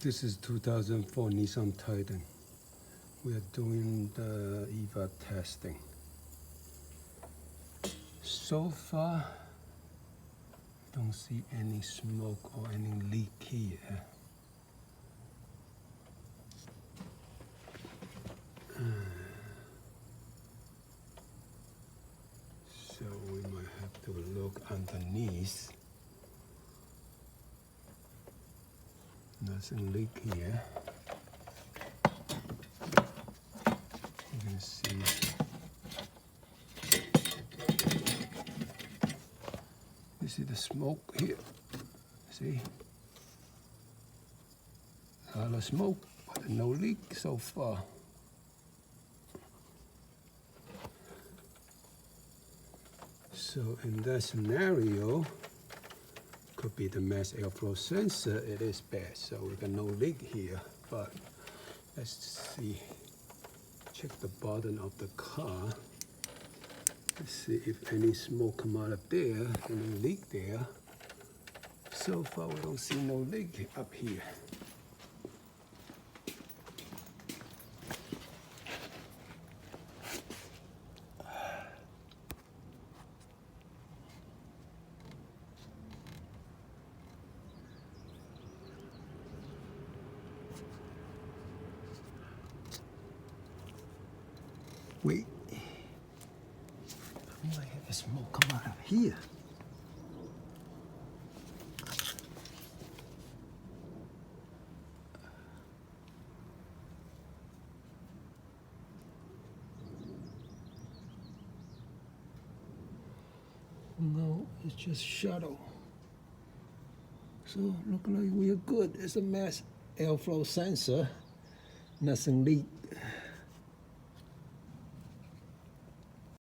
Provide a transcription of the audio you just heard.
This is 2004 Nissan Titan. We are doing the EVAP testing. So far, don't see any smoke or any leak here. So we might have to look underneath. Nothing leak here. You can see. You see the smoke here? See? A lot of smoke, but no leak so far. So in that scenario, could be the mass airflow sensor. It is bad, so we got no leak here. But let's see. Check the bottom of the car. Let's see if any smoke come out of there, any leak there. So far, we don't see no leak up here. Wait, I might have the smoke come out of here. No, it's just shadow. So look like we are good. It's a mass airflow sensor. Nothing leak.